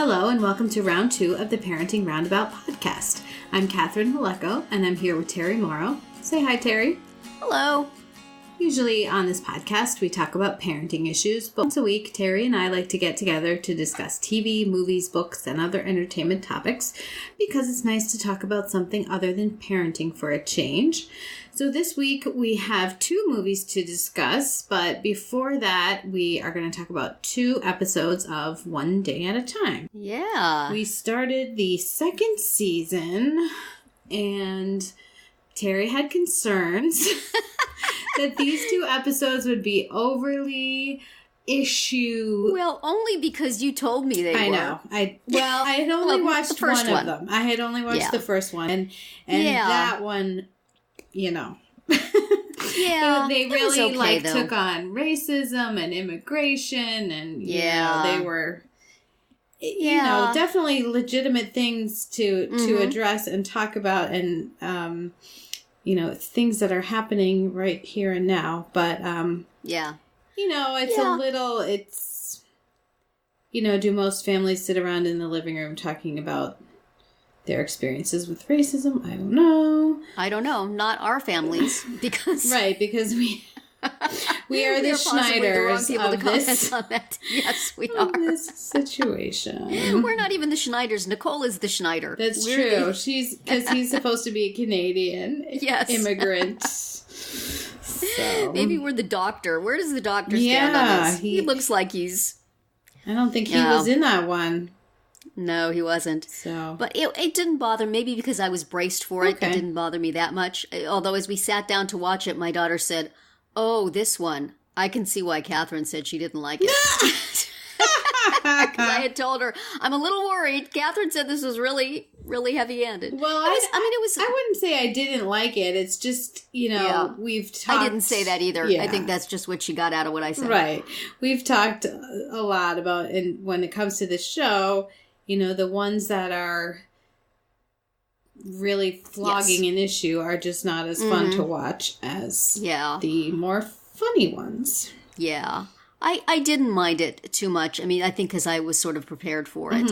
Hello and welcome to round 2 of the Parenting Roundabout podcast. I'm Catherine Haleko and I'm here with Terri Morrow. Say hi, Terri. Hello. Usually on this podcast we talk about parenting issues, but once a week Terri and I like to get together to discuss TV, movies, books, and other entertainment topics because it's nice to talk about something other than parenting for a change. So this week we have 2 movies to discuss, but before that we are going to talk about 2 episodes of One Day at a Time. Yeah. We started the 2nd season and Terri had concerns that these 2 episodes would be overly issue. Well, only because you told me they were. I know. I had only watched one of them. I had only watched the first one. And that one, you know. Yeah. They really okay, took on racism and immigration and you know, they were you know, definitely legitimate things to address and talk about and you know, things that are happening right here and now. But you know, it's you know, do most families sit around in the living room talking about their experiences with racism? I don't know. Not our families, because because we are the Schneiders the wrong people of to comment this. on that. Yes, we are. This situation. We're not even the Schneiders. Nicole is the Schneider. That's true. Because he's supposed to be a Canadian immigrant. So maybe we're the doctor. Where does the doctor stand on this? He looks like he's... I don't think he was in that one. No, he wasn't. So, but it didn't bother me, maybe because I was braced for it. It didn't bother me that much. Although as we sat down to watch it, my daughter said, "Oh, this one. I can see why Catherine said she didn't like it." Because I had told her, I'm a little worried. Catherine said this was really, really heavy-handed. Well, I wouldn't say I didn't like it. It's just, you know, we've talked... I didn't say that either. Yeah. I think that's just what she got out of what I said. Right. We've talked a lot about, and when it comes to this show, you know, the ones that are really flogging an issue are just not as fun to watch as the more funny ones. Yeah. I didn't mind it too much. I mean, I think because I was sort of prepared for it.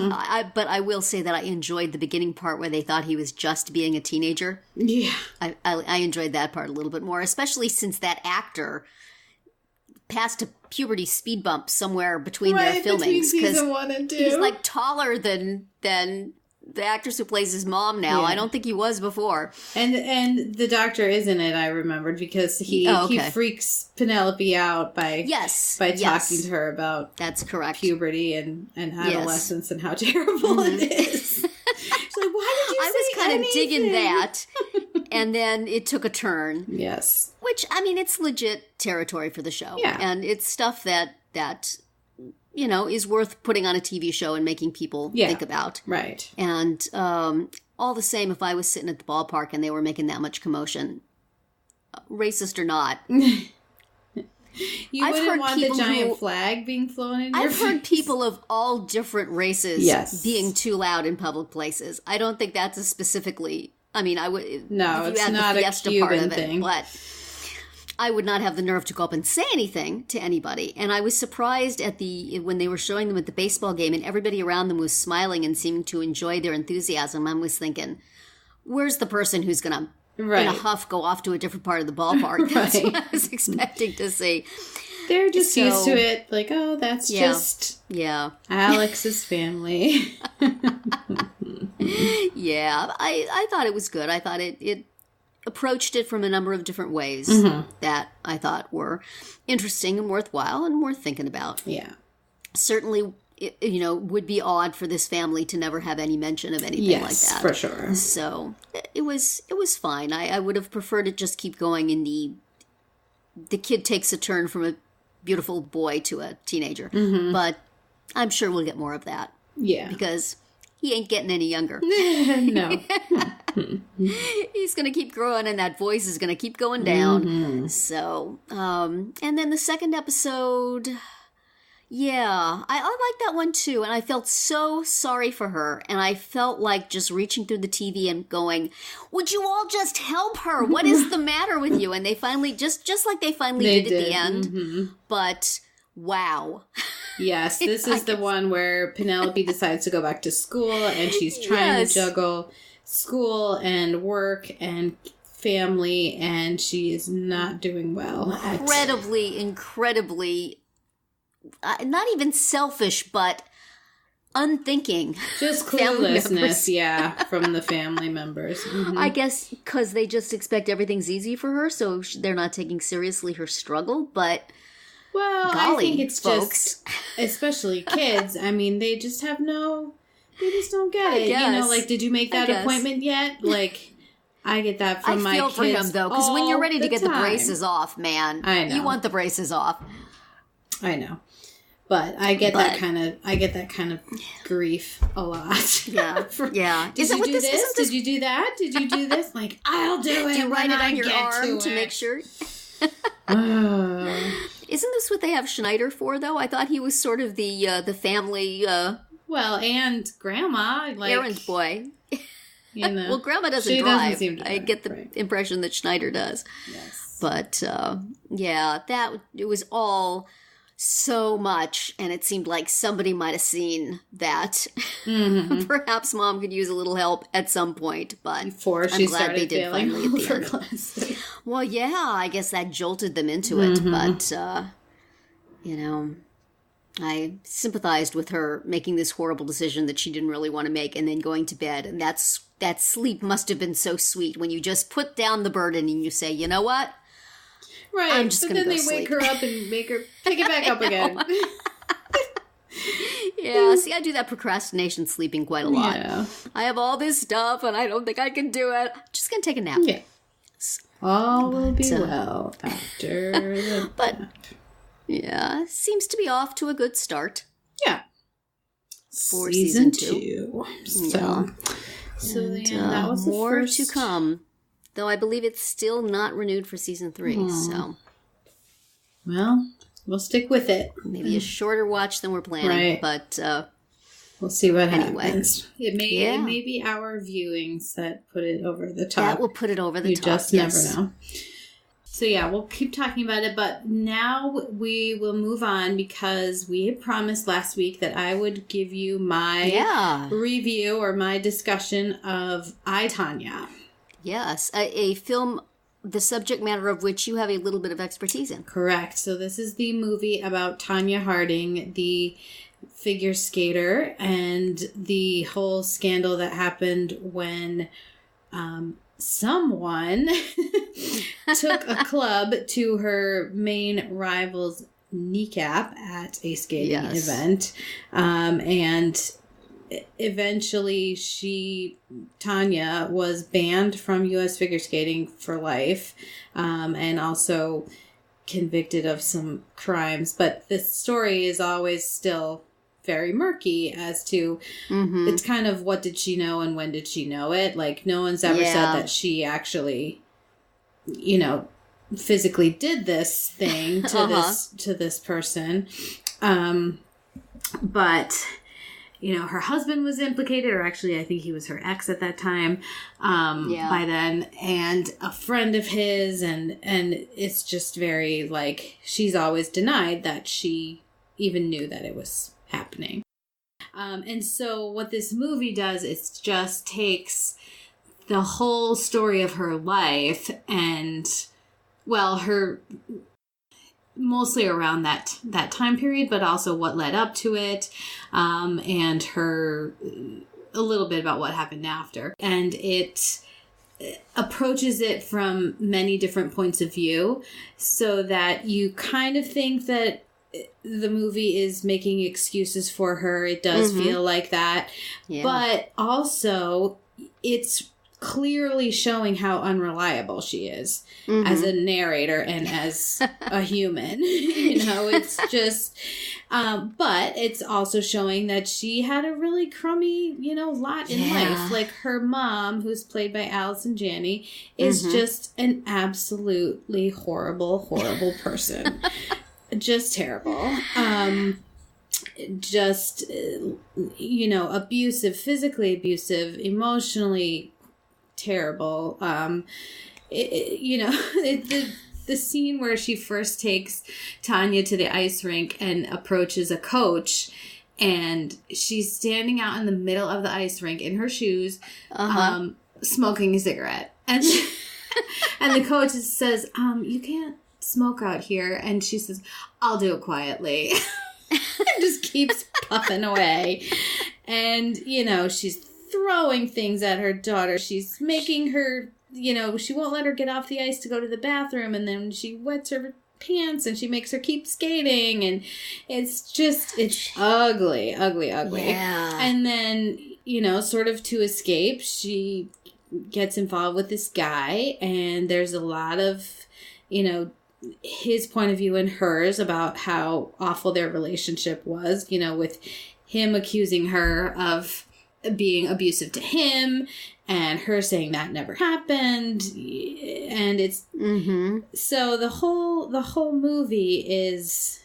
But I will say that I enjoyed the beginning part where they thought he was just being a teenager. Yeah. I enjoyed that part a little bit more, especially since that actor passed a puberty speed bump somewhere between their filmings. Between season 1 and 2. He's like taller than the actress who plays his mom now. I don't think he was before. And the doctor is in it, I remembered, because he freaks Penelope out by talking to her about puberty and adolescence and how terrible it is. She's like, why did you I was kind of digging that. And then it took a turn. Yes. Which, I mean, it's legit territory for the show. Yeah. And it's stuff that you know, is worth putting on a TV show and making people think about. Right. And all the same, if I was sitting at the ballpark and they were making that much commotion, racist or not... You wouldn't want the giant flag being flown in your face? I've heard people of all different races being too loud in public places. I don't think that's a specifically... I mean, I would... No, it's not a Cuban thing. But I would not have the nerve to go up and say anything to anybody. And I was surprised when they were showing them at the baseball game and everybody around them was smiling and seeming to enjoy their enthusiasm. I was thinking, where's the person who's going to... in a huff, go off to a different part of the ballpark. That's what I was expecting to see. They're just used to it. Like, oh, that's just Alex's family. Yeah, I thought it was good. I thought it approached it from a number of different ways that I thought were interesting and worthwhile and worth thinking about. Yeah. Certainly, you know, would be odd for this family to never have any mention of anything like that. For sure. So it was fine. I would have preferred it just keep going in the kid takes a turn from a beautiful boy to a teenager. But I'm sure we'll get more of that. Yeah. Because he ain't getting any younger. No. He's going to keep growing and that voice is going to keep going down. So, and then the second episode... Yeah, I like that one too, and I felt so sorry for her, and I felt like just reaching through the TV and going, would you all just help her? What is the matter with you? And they finally, just like they finally did at the end, but wow. Yes, this is the one where Penelope decides to go back to school, and she's trying to juggle school and work and family, and she is not doing well. Incredibly, not even selfish, but unthinking. Just cluelessness, from the family members. Mm-hmm. I guess because they just expect everything's easy for her, so they're not taking seriously her struggle, but... Well, golly, I think it's folks. Just, especially kids, I mean, they just have they just don't get it. Guess. You know, like, did you make that appointment yet? Like, I get that from my kids. I feel for him, though, because when you're ready to get the braces off, man, I know. You want the braces off. I know. But I get that kind of grief a lot. Yeah. Yeah. Did you do this? Did you do that? Did you do this? Like, I'll do it. Do you write it on your arm to make sure? Isn't this what they have Schneider for, though? I thought he was sort of the family... well, and Grandma, like... errand boy. You know, well, Grandma doesn't drive. Doesn't seem to I get the impression that Schneider does. Yes. But, it was all so much, and it seemed like somebody might have seen that. Mm-hmm. Perhaps Mom could use a little help at some point, but before she started failing over classes. Well, yeah, I guess that jolted them into it, but, I sympathized with her making this horrible decision that she didn't really want to make and then going to bed, and that sleep must have been so sweet when you just put down the burden and you say, you know what? Right, I'm just gonna go sleep. But then they wake her up and make her pick it back up again. Yeah, see, I do that procrastination sleeping quite a lot. Yeah. I have all this stuff and I don't think I can do it. I'm just going to take a nap. Yeah. All will be well after the But, nap. Yeah, seems to be off to a good start. Yeah. For season 2. So and, that was more first... to come. Though I believe it's still not renewed for season 3, so... Well, we'll stick with it. Maybe a shorter watch than we're planning, but... we'll see what happens. It may be our viewings that put it over the top. That will put it over the top, You just never know. So yeah, we'll keep talking about it, but now we will move on because we had promised last week that I would give you my review or my discussion of I, Tonya. Yes, a film, the subject matter of which you have a little bit of expertise in. Correct. So this is the movie about Tonya Harding, the figure skater, and the whole scandal that happened when someone took a club to her main rival's kneecap at a skating event. And eventually Tonya was banned from U.S. figure skating for life, and also convicted of some crimes. But this story is always still very murky as to it's kind of what did she know and when did she know it. Like, no one's ever said that she actually, physically did this thing to this person. But her husband was implicated, or actually I think he was her ex at that time by then, and a friend of his, and it's just very, like, she's always denied that she even knew that it was happening. And so what this movie does is just takes the whole story of her life and, her... mostly around that time period, but also what led up to it, and her a little bit about what happened after. And it approaches it from many different points of view, so that you kind of think that the movie is making excuses for her. It does feel like that, but also it's clearly showing how unreliable she is as a narrator and as a human. It's just, but it's also showing that she had a really crummy, lot in life. Like, her mom, who's played by Allison Janney, is just an absolutely horrible, horrible person. Just terrible. Abusive, physically abusive, emotionally terrible. The the scene where she first takes Tonya to the ice rink and approaches a coach, and she's standing out in the middle of the ice rink in her shoes, smoking a cigarette. And and the coach says, you can't smoke out here. And she says, I'll do it quietly. And just keeps puffing away. And, you know, she's throwing things at her daughter. She's making her, you know, she won't let her get off the ice to go to the bathroom. And then she wets her pants and she makes her keep skating. And it's ugly, ugly, ugly. Yeah. And then, you know, sort of to escape, she gets involved with this guy. And there's a lot of, you know, his point of view and hers about how awful their relationship was, you know, with him accusing her of being abusive to him and her saying that never happened. And it's so the whole movie is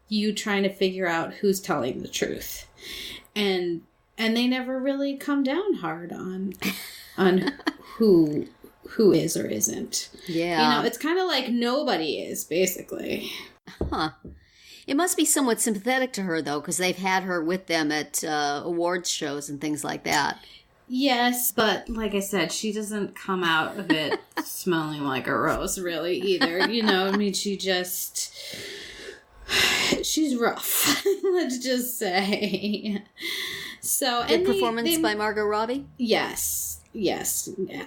you trying to figure out who's telling the truth, and they never really come down hard on who is or isn't. Yeah. You know, it's kind of like nobody is, basically. Huh. It must be somewhat sympathetic to her, though, because they've had her with them at awards shows and things like that. Yes, but like I said, she doesn't come out of it smelling like a rose, really, either. You know, I mean, she's rough, let's just say. So, Good performance by Margot Robbie? Yes.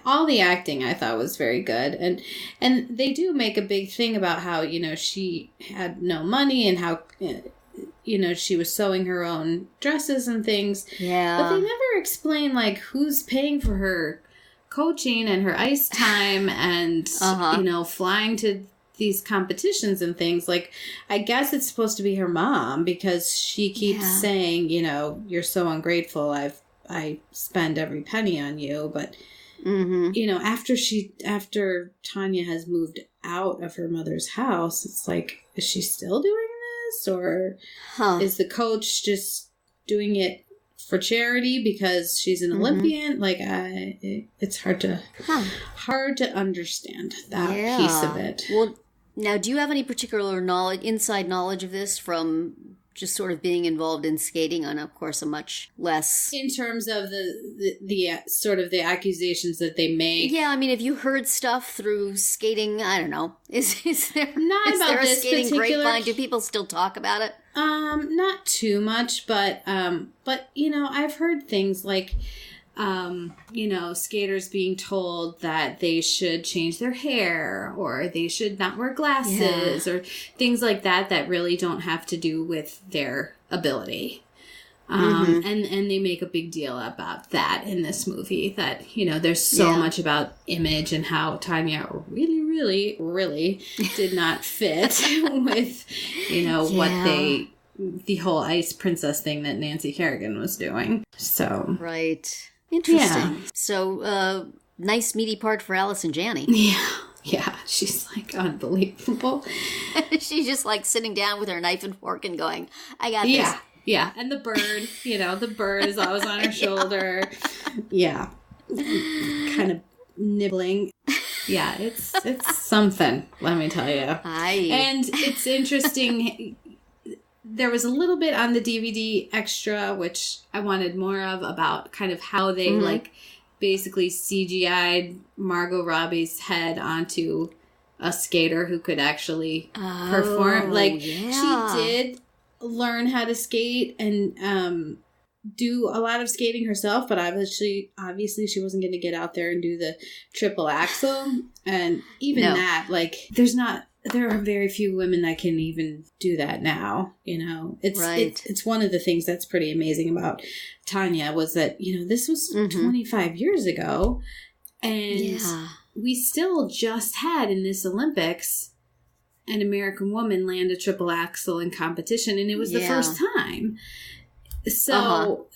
All the acting I thought was very good. And they do make a big thing about how, you know, she had no money and how, you know, she was sewing her own dresses and things. Yeah. But they never explain, like, who's paying for her coaching and her ice time and, you know, flying to these competitions and things. Like, I guess it's supposed to be her mom because she keeps saying, you know, you're so ungrateful. I spend every penny on you, but you know, after Tonya has moved out of her mother's house, it's like, is she still doing this, or is the coach just doing it for charity because she's an Olympian? Like, it's hard to understand that piece of it. Well, now, do you have any particular inside knowledge of this from just sort of being involved in skating on, of course, a much less... In terms of the sort of the accusations that they make. Yeah, I mean, have you heard stuff through skating? I don't know. Is there a skating grapevine? Do people still talk about it? Not too much, but you know, I've heard things like, you know, skaters being told that they should change their hair or they should not wear glasses or things like that really don't have to do with their ability. And they make a big deal about that in this movie, that, you know, there's so much about image and how Tonya really, really, really did not fit with, you know, what the whole ice princess thing that Nancy Kerrigan was doing. So. Right. Interesting. Yeah. So, nice meaty part for Allison Janney. Yeah, she's like unbelievable. She's just like sitting down with her knife and fork and going, I got this. Yeah, and the bird, you know, the bird is always on her shoulder. Yeah. Kind of nibbling. Yeah, it's something, let me tell you. And it's interesting. There was a little bit on the DVD extra, which I wanted more of, about kind of how they like basically CGI'd Margot Robbie's head onto a skater who could actually perform. Like, she did learn how to skate and do a lot of skating herself, but obviously she wasn't going to get out there and do the triple axel. And even that, like, there are very few women that can even do that now, you know. It's one of the things that's pretty amazing about Tonya was that, you know, this was 25 years ago, and we still just had in this Olympics an American woman land a triple axel in competition, and it was the first time. So,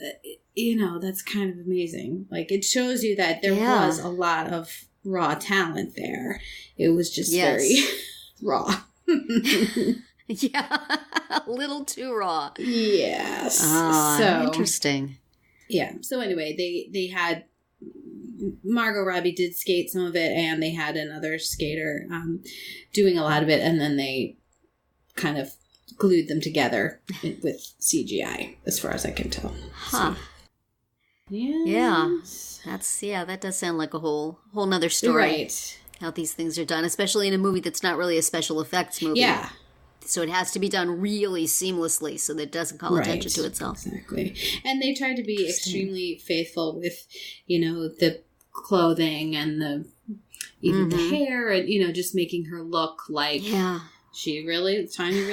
you know, that's kind of amazing. Like, it shows you that there was a lot of raw talent there. It was just very raw. A little too raw. Yes. So interesting. Yeah. So anyway, they had Margot Robbie did skate some of it, and they had another skater doing a lot of it, and then they kind of glued them together with CGI, as far as I can tell. Huh. So, yes. Yeah. That does sound like a whole nother story. Right. How these things are done, especially in a movie that's not really a special effects movie. Yeah. So it has to be done really seamlessly so that it doesn't call attention to itself. Exactly. And they tried to be extremely faithful with, the clothing and even the hair, and, just making her look like Tanya really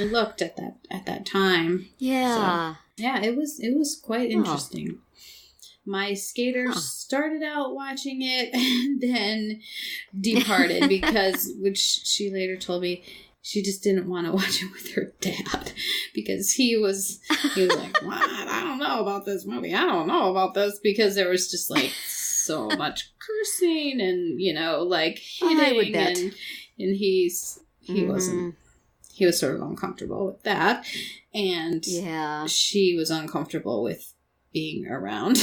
looked at that time. Yeah. So, yeah, it was quite interesting. My skater started out watching it and then departed which she later told me, she just didn't want to watch it with her dad because he was like, what? I don't know about this movie. I don't know about this, because there was just like so much cursing and, like hitting, and he was sort of uncomfortable with that. And she was uncomfortable with being around,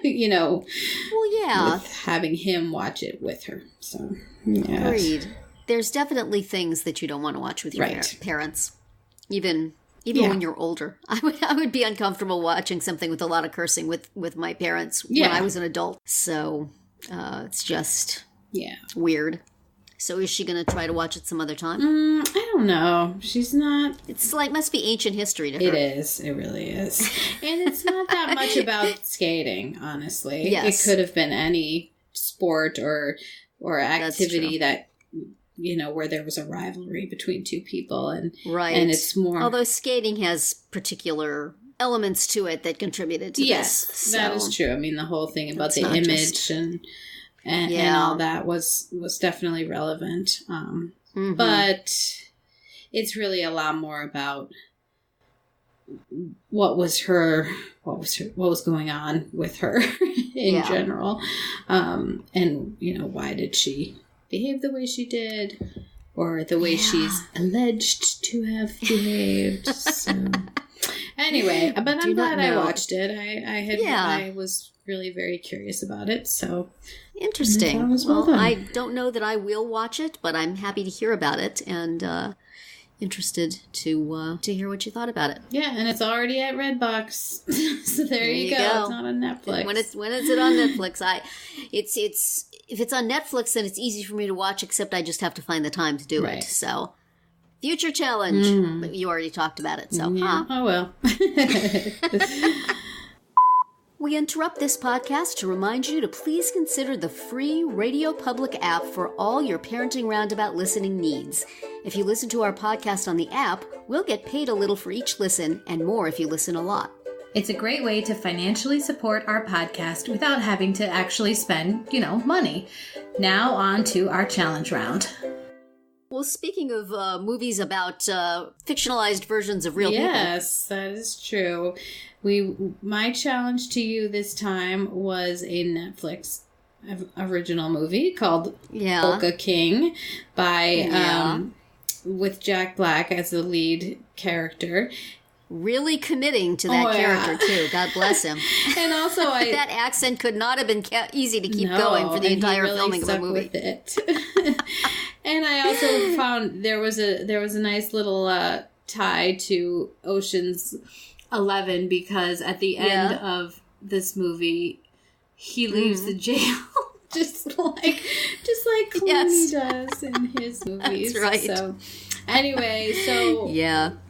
with having him watch it with her. So, yeah. Agreed. There's definitely things that you don't want to watch with your parents, even when you're older. I would be uncomfortable watching something with a lot of cursing with my parents when I was an adult. So it's just weird. So is she going to try to watch it some other time? I don't know. She's not. It's like must be ancient history to her. It is. It really is. And it's not that much about skating, honestly. Yes. It could have been any sport or activity that, where there was a rivalry between two people. And it's more... Although skating has particular elements to it that contributed to this. Yes, that is true. I mean, the whole thing about the image and all that was definitely relevant. But it's really a lot more about what was going on with her in general. And, why did she behave the way she did, or the way she's alleged to have behaved. So anyway, but I'm glad I watched it. I was really very curious about it. So interesting. Well, I don't know that I will watch it, but I'm happy to hear about it and interested to hear what you thought about it. Yeah, and it's already at Redbox. So there you go. It's not on Netflix. When is it on Netflix? If it's on Netflix, then it's easy for me to watch, except I just have to find the time to do it. So, future challenge. But you already talked about it, so. Oh, well. We interrupt this podcast to remind you to please consider the free Radio Public app for all your Parenting Roundabout listening needs. If you listen to our podcast on the app, we'll get paid a little for each listen, and more if you listen a lot. It's a great way to financially support our podcast without having to actually spend, money. Now on to our challenge round. Well, speaking of movies about fictionalized versions of real people. Yes, that is true. My challenge to you this time was a Netflix original movie called Polka King by with Jack Black as the lead character. Really committing to that character, too. God bless him. And also, that accent could not have been easy to keep going for the entire filming of the movie. With it. And I also found there was a nice little tie to Ocean's 11, because at the end of this movie, he leaves the jail. just like Clooney does in his movies. That's right. So, anyway,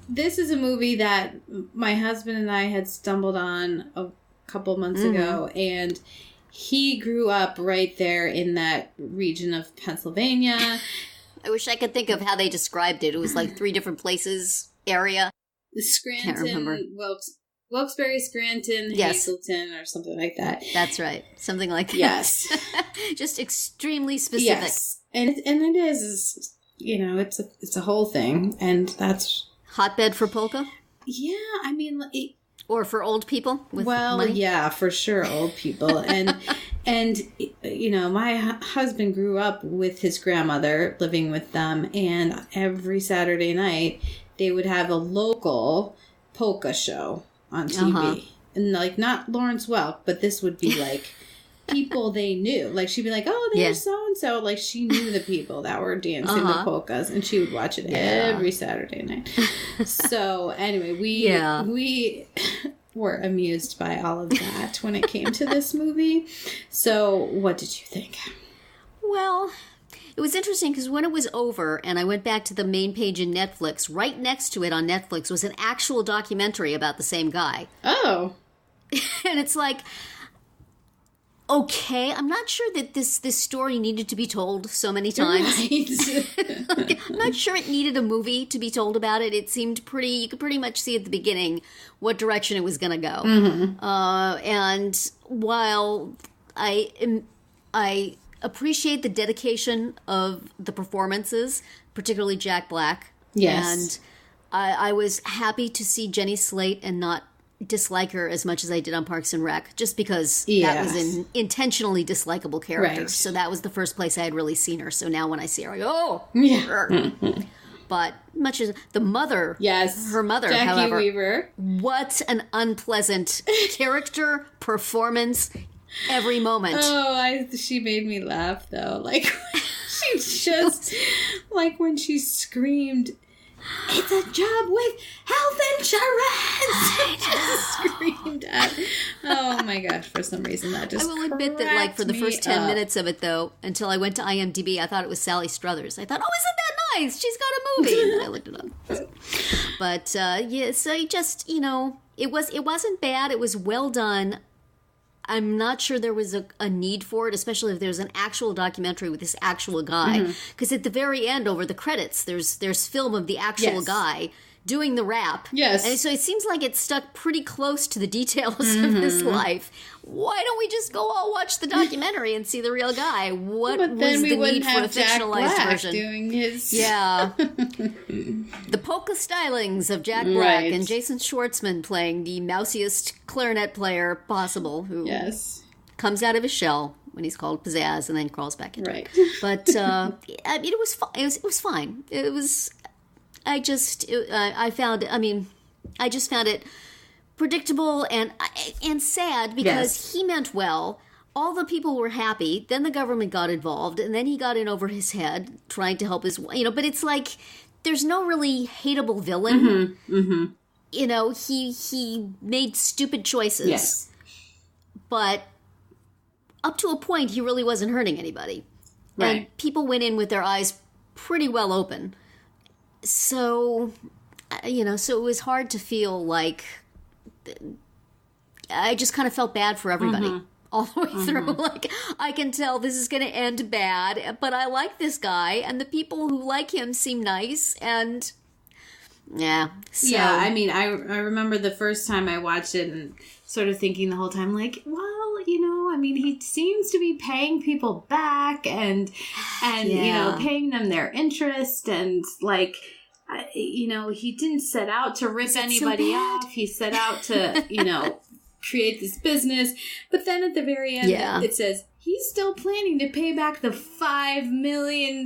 this is a movie that my husband and I had stumbled on a couple months ago, and he grew up right there in that region of Pennsylvania. I wish I could think of how they described it. It was like 3 different places, area. Scranton, can't remember. Wilkes-Barre, Scranton, Hazleton, or something like that. That's right. Something like that. Yes. Just extremely specific. Yes. And it is, it's a whole thing, and that's... Hotbed for polka? Yeah, I mean... Or for old people with money? Yeah, for sure, old people. And my husband grew up with his grandmother, living with them, and every Saturday night, they would have a local polka show on TV. And, not Lawrence Welk, but this would be, people they knew. Like, she'd be like, oh, there's so-and-so. Like, she knew the people that were dancing the polkas, and she would watch it every Saturday night. So, anyway, we were amused by all of that when it came to this movie. So, what did you think? Well, it was interesting because when it was over and I went back to the main page in Netflix, right next to it on Netflix was an actual documentary about the same guy. Oh. And it's like, okay, I'm not sure that this story needed to be told so many times. Right. Like, I'm not sure it needed a movie to be told about it. It seemed you could pretty much see at the beginning what direction it was going to go. Mm-hmm. And while I appreciate the dedication of the performances, particularly Jack Black. Yes. And I was happy to see Jenny Slate and not dislike her as much as I did on Parks and Rec, just because that was an intentionally dislikable character. Right. So that was the first place I had really seen her. So now when I see her, I go, oh! Yeah. But much as the mother, her mother, Jackie however, Weaver. What an unpleasant character, performance, every moment. Oh, she made me laugh, though. Like, she just, like, when she screamed, it's a job with health insurance! I just screamed at. Oh my gosh, for some reason that just I will admit that, like, for the first 10 minutes of it, though, until I went to IMDb, I thought it was Sally Struthers. I thought, oh, isn't that nice? She's got a movie. And I looked it up. But, so you just, it wasn't bad. It was well done. I'm not sure there was a need for it, especially if there's an actual documentary with this actual guy. Because at the very end, over the credits, there's film of the actual guy doing the rap. Yes. And so it seems like it's stuck pretty close to the details of his life. Why don't we just go all watch the documentary and see the real guy? What was the need for a fictionalized version? Doing his... Yeah. The polka stylings of Jack Black and Jason Schwartzman playing the mousiest clarinet player possible, who comes out of his shell when he's called Pizzazz and then crawls back into it. But I mean, it was fine. It was. I just found it predictable and sad because he meant well. All the people were happy. Then the government got involved, and then he got in over his head trying to help his. But it's like there's no really hateable villain. He made stupid choices. Yes. But up to a point, he really wasn't hurting anybody. Right. And people went in with their eyes pretty well open. So, so it was hard to feel like... I just kind of felt bad for everybody all the way through. Like, I can tell this is going to end bad, but I like this guy, and the people who like him seem nice, and... Yeah. So. Yeah, I mean, I remember the first time I watched it and sort of thinking the whole time, like, well, I mean, he seems to be paying people back and paying them their interest and, like, he didn't set out to rip anybody off. He set out to, create this business. But then at the very end, it says, he's still planning to pay back the $5 million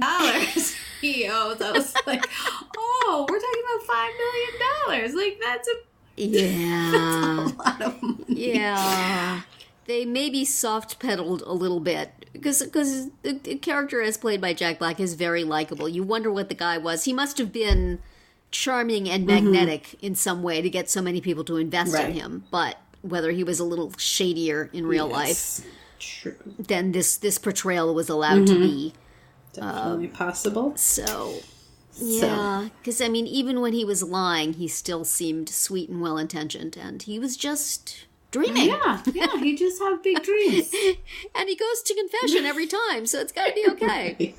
he owes. I was like, oh, we're talking about $5 million. Like, that's a lot of money. Yeah. They maybe soft-pedaled a little bit because the character as played by Jack Black is very likable. You wonder what the guy was. He must have been charming and magnetic in some way to get so many people to invest in him. But whether he was a little shadier in real life than this portrayal was allowed to be. Definitely possible. So, yeah. Because, I mean, even when he was lying, he still seemed sweet and well-intentioned. And he was just... dreaming. Yeah, he just had big dreams. And he goes to confession every time, so it's got to be okay.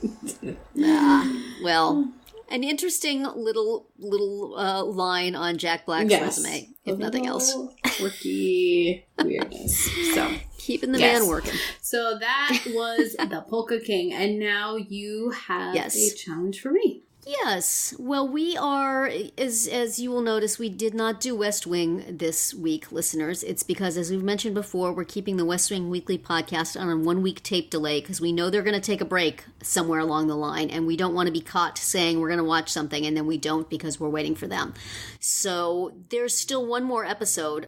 Well, an interesting little line on Jack Black's resume, if nothing else. Quirky weirdness. So keeping the man working. So that was the Polka King, and now you have a challenge for me. Yes. Well, we are, as you will notice, we did not do West Wing this week, listeners. It's because, as we've mentioned before, we're keeping the West Wing Weekly podcast on a 1-week tape delay because we know they're going to take a break somewhere along the line, and we don't want to be caught saying we're going to watch something and then we don't because we're waiting for them. So there's still one more episode,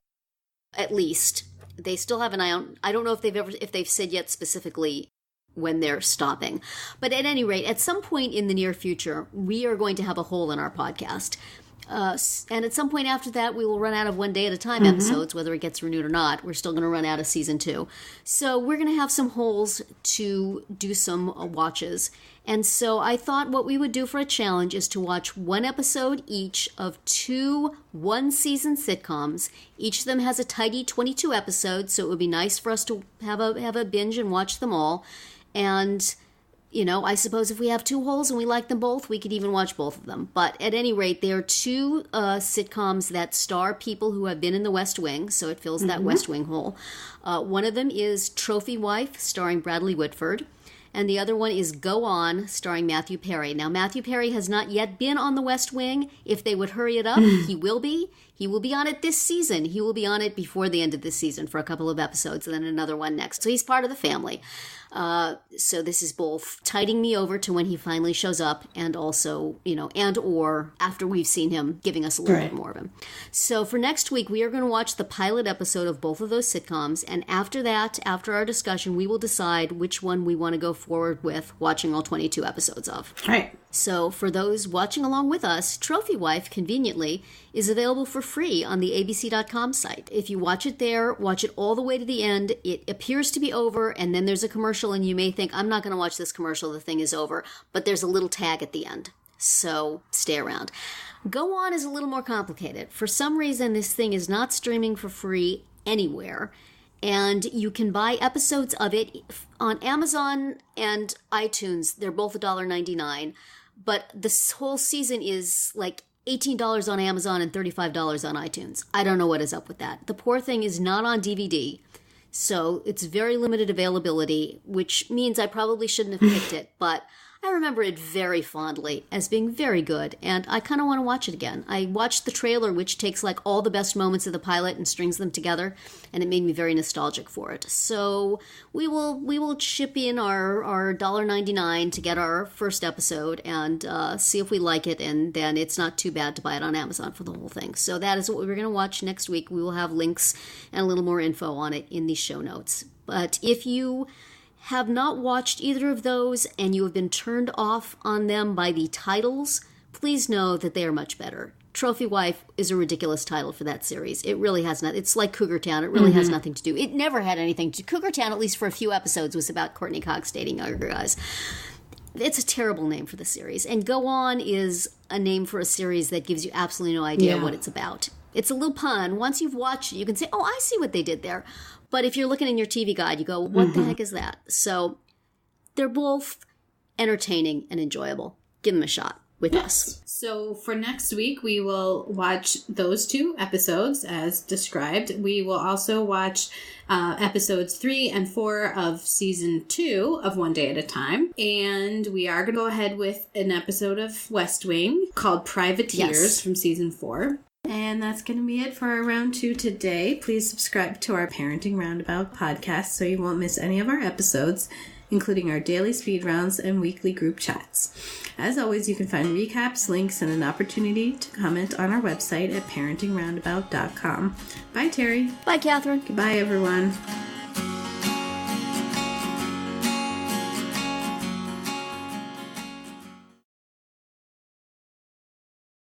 at least. They still have an eye on. I don't know if they've said yet specifically when they're stopping. But at any rate, at some point in the near future, we are going to have a hole in our podcast. And at some point after that, we will run out of One Day at a Time episodes, whether it gets renewed or not. We're still going to run out of season 2. So we're going to have some holes to do some watches. And so I thought what we would do for a challenge is to watch one episode each of 2 one-season sitcoms. Each of them has a tidy 22 episodes, so it would be nice for us to have a binge and watch them all. And I suppose if we have 2 holes and we like them both, we could even watch both of them. But at any rate, they are 2 sitcoms that star people who have been in the West Wing, so it fills that West Wing hole. One of them is Trophy Wife, starring Bradley Whitford, and the other one is Go On, starring Matthew Perry. Now, Matthew Perry has not yet been on the West Wing. If they would hurry it up, he will be. He will be on it this season. He will be on it before the end of this season for a couple of episodes, and then another one next. So he's part of the family. So this is both tiding me over to when he finally shows up, and also, and or after we've seen him, giving us a little bit more of him. So for next week, we are going to watch the pilot episode of both of those sitcoms, and after that, after our discussion, we will decide which one we want to go forward with watching all 22 episodes of. All right. So for those watching along with us, Trophy Wife, conveniently, is available for free on the abc.com site. If you watch it there, watch it all the way to the end. It appears to be over, and then there's a commercial, and you may think, I'm not going to watch this commercial, the thing is over. But there's a little tag at the end, so stay around. Go On is a little more complicated. For some reason, this thing is not streaming for free anywhere. And you can buy episodes of it on Amazon and iTunes. They're both $1.99. But this whole season is like $18 on Amazon and $35 on iTunes. I don't know what is up with that. The poor thing is not on DVD, so it's very limited availability, which means I probably shouldn't have picked it, but I remember it very fondly as being very good, and I kind of want to watch it again. I watched the trailer, which takes like all the best moments of the pilot and strings them together, and it made me very nostalgic for it. So we will chip in our $1.99 to get our first episode and see if we like it, and then it's not too bad to buy it on Amazon for the whole thing. So that is what we're going to watch next week. We will have links and a little more info on it in the show notes. But if you have not watched either of those and you have been turned off on them by the titles, please know that they are much better. Trophy Wife is a ridiculous title for that series. It really has not. It's like Cougar Town. It really has nothing to do. It never had anything to do. Cougar Town, at least for a few episodes, was about Courtney Cox dating younger guys. It's a terrible name for the series. And Go On is a name for a series that gives you absolutely no idea what it's about. It's a little pun. Once you've watched it, you can say, oh, I see what they did there. But if you're looking in your TV guide, you go, what the heck is that? So they're both entertaining and enjoyable. Give them a shot with us. So for next week, we will watch those 2 episodes as described. We will also watch episodes 3 and 4 of season 2 of One Day at a Time. And we are going to go ahead with an episode of West Wing called Privateers from season 4. And that's going to be it for our round 2 today. Please subscribe to our Parenting Roundabout podcast so you won't miss any of our episodes, including our daily speed rounds and weekly group chats. As always, you can find recaps, links, and an opportunity to comment on our website at parentingroundabout.com. Bye, Terri. Bye, Catherine. Goodbye, everyone.